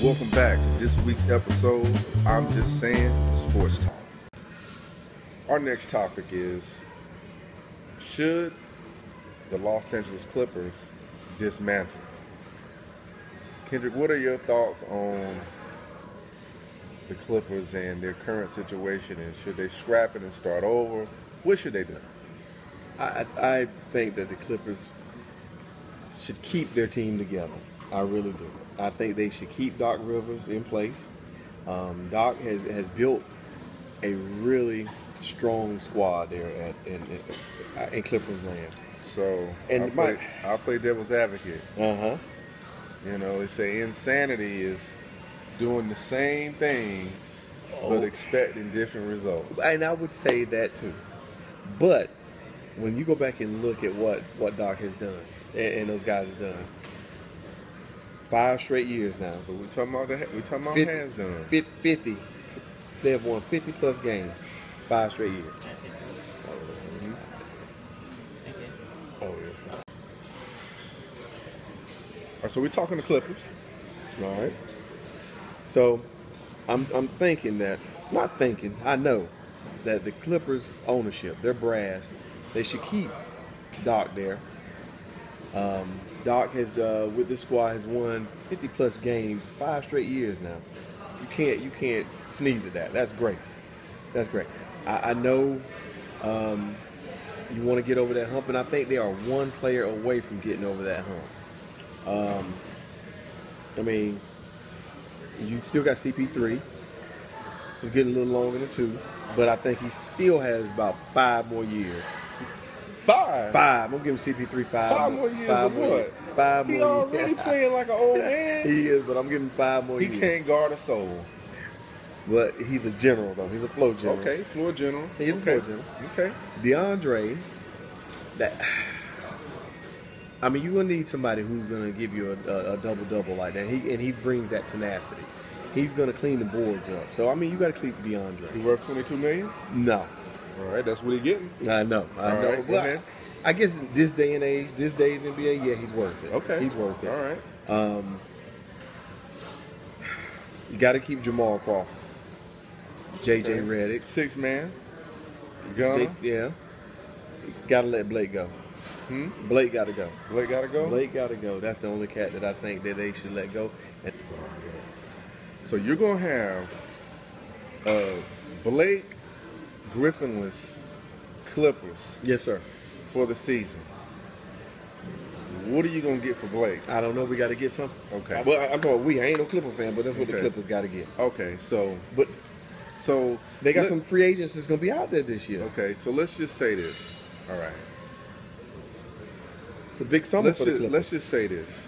Welcome back to this week's episode of I'm Just Saying Sports Talk. Our next topic is, should the Los Angeles Clippers dismantle? Kendrick, what are your thoughts on the Clippers and their current situation, and should they scrap it and start over? What should they do? I think that the Clippers should keep their team together. I really do. I think they should keep Doc Rivers in place. Doc has built a really strong squad there in Clippers land. So And I'll play devil's advocate. Uh-huh. You know, they say insanity is doing the same thing but expecting different results. And I would say that too. But when you go back and look at what Doc has done and those guys have done, 5 straight years now. But we're talking about hands done. 50. They have won 50 plus games, 5 straight years. Oh, yes. All right, so we're talking the Clippers. All right. So I'm thinking that, not thinking, I know that the Clippers ownership, their brass, they should keep Doc there. Doc has, with this squad, has won 50 plus games, 5 straight years now. You can't sneeze at that. That's great. That's great. I know you want to get over that hump, and I think they are one player away from getting over that hump. I mean, you still got CP3. He's getting a little longer than 2, but I think he still has about 5 more years. 5? I'm gonna give him CP3 5. 5 more years of what? 5 more He years. already playing like an old man. He is, but I'm giving him 5 more He years. can't guard a soul. But he's a general, though. He's a floor general. Okay, floor general. He's a floor general. Okay. DeAndre, I mean, you're gonna need somebody who's gonna give you a double-double like that. He brings that tenacity. He's gonna clean the boards up. So I mean, you got to keep DeAndre. He worth $22 million? No, All right, that's what he getting. I know. All right, go But ahead. I guess in this day and age, this day's NBA, yeah, he's worth it. Okay. He's worth it. All right. You got to keep Jamal Crawford, JJ Okay. Redick. 6 man. Gunner. Yeah. Got to let Blake go. Blake got to go. Blake got to go? Blake got to go. That's the only cat that I think that they should let go. And So you're going to have Blake Griffinless Clippers yes, sir. for the season. What are you going to get for Blake? I don't know. We got to get something. Okay. Well, I'm talking we. I ain't no Clipper fan, but that's what the Okay. Clippers got to get. Okay, so They got let- some free agents that's going to be out there this year. Okay, so let's just say this. All right. It's a big summer for the Clippers. Let's just say this.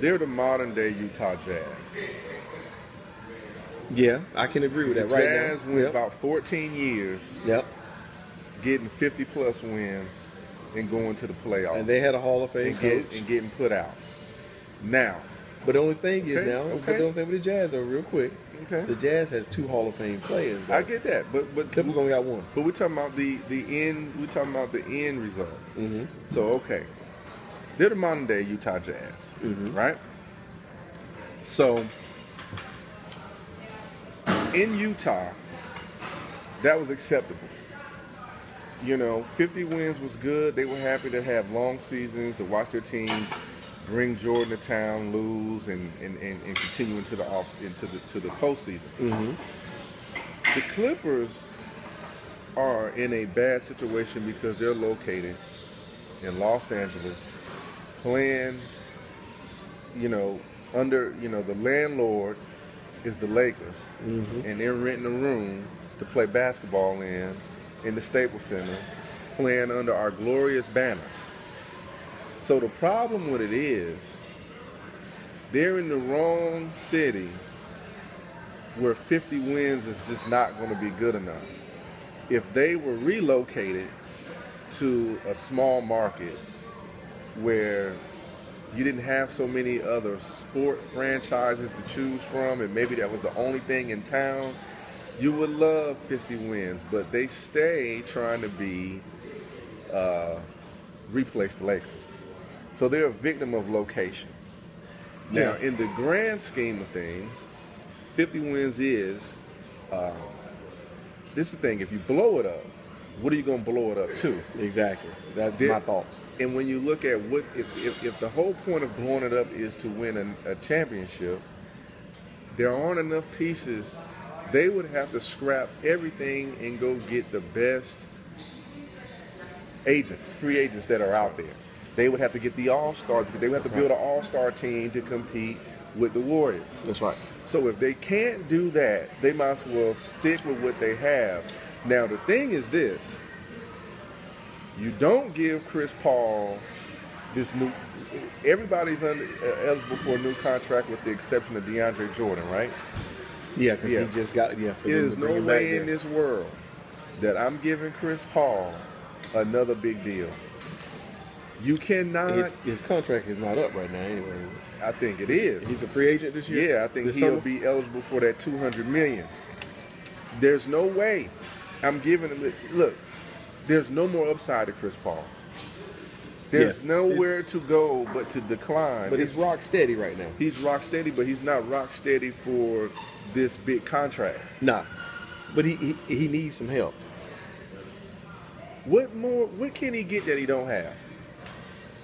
They're the modern day Utah Jazz. Yeah, I can agree with The that right now. Jazz went about 14 years Yep. getting 50 plus wins and going to the playoffs. And they had a Hall of Fame coach. and getting put out. Now, But the only thing is Okay, now, okay. but the only thing with the Jazz, though, real quick, Okay. the Jazz has 2 Hall of Fame players. Though. I get that, but Clippers only got 1. But we're talking about the end. We're talking about the end result. Mm-hmm. So okay, they're the modern day Utah Jazz, Mm-hmm. right? So in Utah, that was acceptable. You know, 50 wins was good. They were happy to have long seasons, to watch their teams bring Jordan to town, lose, and continue into the postseason. Mm-hmm. The Clippers are in a bad situation because they're located in Los Angeles, playing, under, the landlord is the Lakers, and they're renting a room to play basketball in the Staples Center, playing under our glorious banners. So the problem with it is, they're in the wrong city where 50 wins is just not going to be good enough. If they were relocated to a small market where you didn't have so many other sport franchises to choose from, and maybe that was the only thing in town, you would love 50 wins. But they stay trying to replace the Lakers. So they're a victim of location. Now, in the grand scheme of things, 50 wins is, this is the thing, if you blow it up, what are you going to blow it up to? Exactly. That's my thoughts. And when you look at what, if the whole point of blowing it up is to win a championship, there aren't enough pieces. They would have to scrap everything and go get the best agents, free agents that are out there. They would have to get the all-stars because they would have to build an all-star team to compete with the Warriors. That's right. So if they can't do that, they might as well stick with what they have. Now the thing is this: you don't give Chris Paul this new. Everybody's eligible for a new contract with the exception of DeAndre Jordan, right? Yeah, because he just got There's no way in this world that I'm giving Chris Paul another big deal. You cannot. His contract is not up right now, anyway. I think it is. He's a free agent this year. Yeah, I think he'll be eligible for that $200 million. There's no way I'm giving him. Look, there's no more upside to Chris Paul. There's nowhere to go but to decline. But he's rock steady right now. He's rock steady, but he's not rock steady for this big contract. Nah, but he needs some help. What can he get that he don't have?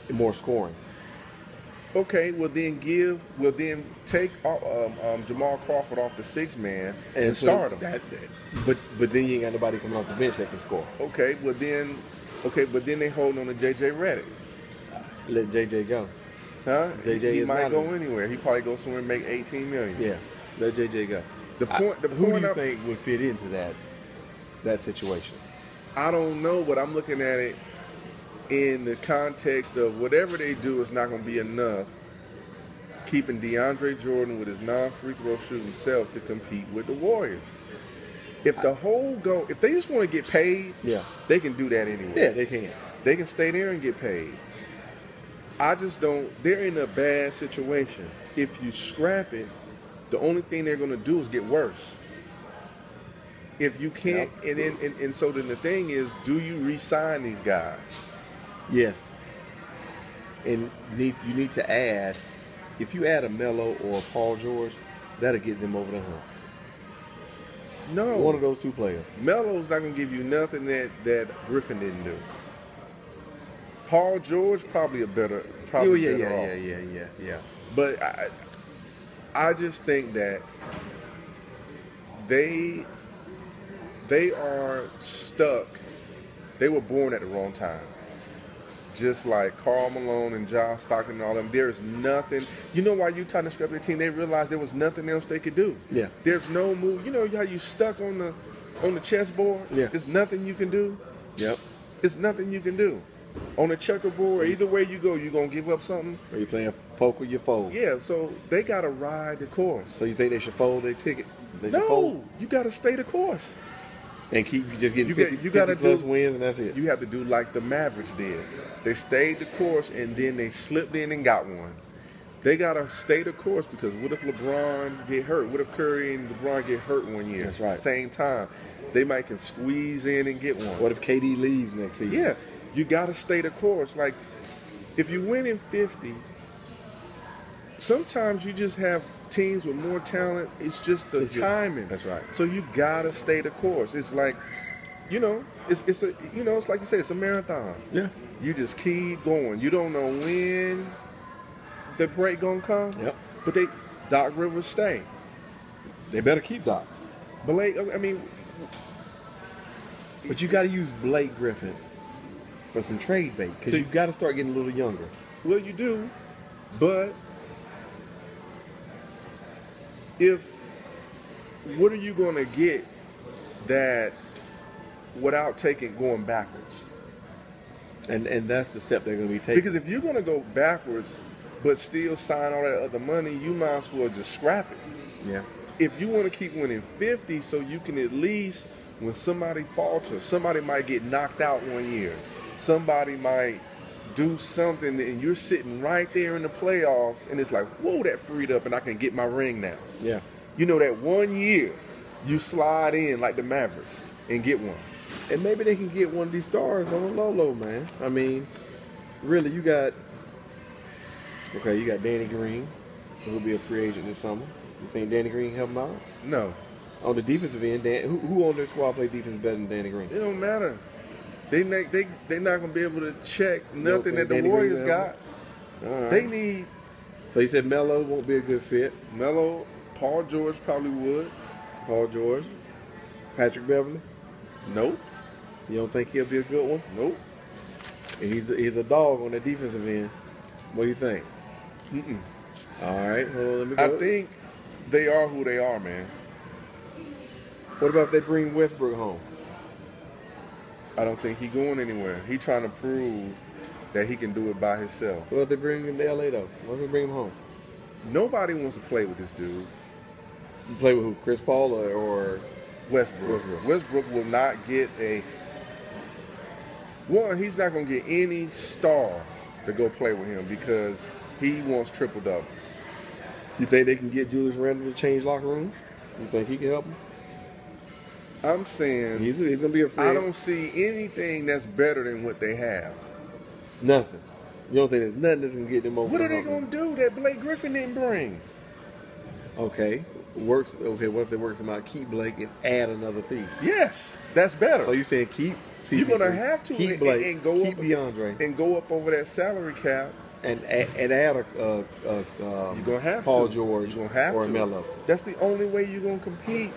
More scoring. Okay, well then take Jamal Crawford off the 6 man and start him. But then you ain't got nobody coming off the bench that can score. Okay, but then they hold on to JJ Redick. Let JJ go. Huh? JJ he might go anywhere. He probably go somewhere and make $18 million. Yeah, let JJ go. Who do you think would fit into that situation? I don't know, but I'm looking at it in the context of whatever they do is not going to be enough keeping DeAndre Jordan with his non-free throw shooting self to compete with the Warriors. If they just want to get paid, they can do that anyway. Yeah, they can. They can stay there and get paid. I just don't. They're in a bad situation. If you scrap it, the only thing they're going to do is get worse. If you can't, and so then the thing is, do you re-sign these guys? Yes. And you need to add, if you add a Melo or a Paul George, that'll get them over the hump. No. One of those two players. Melo's not going to give you nothing that Griffin didn't do. Paul George probably better off. Yeah. But I just think that they are stuck. They were born at the wrong time. Just like Karl Malone and John Stockton and all them, there's nothing. You know why Utah didn't scrap their team? They realized there was nothing else they could do. Yeah. There's no move. You know how you stuck on the chessboard? Yeah. There's nothing you can do. Yep. There's nothing you can do. On a checkerboard, either way you go, you're going to give up something. Or you playing poker, you fold. Yeah, so they got to ride the course. So you think they should fold their ticket? No, you got to stay the course. And keep just getting 50 plus wins, and that's it. You have to do like the Mavericks did. They stayed the course, and then they slipped in and got one. They got to stay the course because what if LeBron get hurt? What if Curry and LeBron get hurt one year? That's right. At the same time. They might can squeeze in and get one. What if KD leaves next season? Yeah, you got to stay the course. Like, if you win in 50, sometimes you just have teams with more talent. It's just the timing. That's right. So you got to stay the course. It's like, it's like you said, it's a marathon. Yeah. You just keep going. You don't know when the break gonna come. Yep. But Doc Rivers stay. They better keep Doc. But you got to use Blake Griffin for some trade bait because you got to start getting a little younger. Well, you do, but what are you going to get that without going backwards? And that's the step they're going to be taking. Because if you're going to go backwards but still sign all that other money, you might as well just scrap it. Yeah. If you want to keep winning 50 so you can at least, when somebody falters, somebody might get knocked out one year, somebody might do something and you're sitting right there in the playoffs and it's like, whoa, that freed up and I can get my ring now. Yeah. You know, that 1 year you slide in like the Mavericks and get one. And maybe they can get one of these stars on the low, man. I mean, really, you got Danny Green. who'll be a free agent this summer. You think Danny Green can help him out? No, On the defensive end, who on their squad play defense better than Danny Green? it don't matter. They're not gonna be able to check nothing that the Danny Green Warriors will got. All right. They need So you said Melo won't be a good fit. Melo. Paul George probably would. Paul George, Patrick Beverly. Nope. You don't think he'll be a good one? Nope. And he's a dog on the defensive end. What do you think? Mm-mm. All right, hold on, let me go. I think they are who they are, man. What about if they bring Westbrook home? I don't think he's going anywhere. He's trying to prove that he can do it by himself. What if they bring him to LA though? What if they bring him home? Nobody wants to play with this dude. You play with who? Chris Paul or Westbrook. Westbrook will not get he's not going to get any star to go play with him because he wants triple doubles. you think they can get Julius Randle to change locker rooms? You think he can help them? I'm saying He's gonna be a free. I don't see anything that's better than what they have. Nothing. You don't think there's nothing that's gonna get them over? What the are they hump? going to do that Blake Griffin didn't bring? Okay, works. Okay, what if they work them out? Keep Blake and add another piece. Yes, that's better. So you saying keep? You're going to have to keep Blake and go keep up DeAndre and go up over that salary cap. and add a You're going to have Paul to. George You're going to have or to. Melo. That's the only way you're going to compete.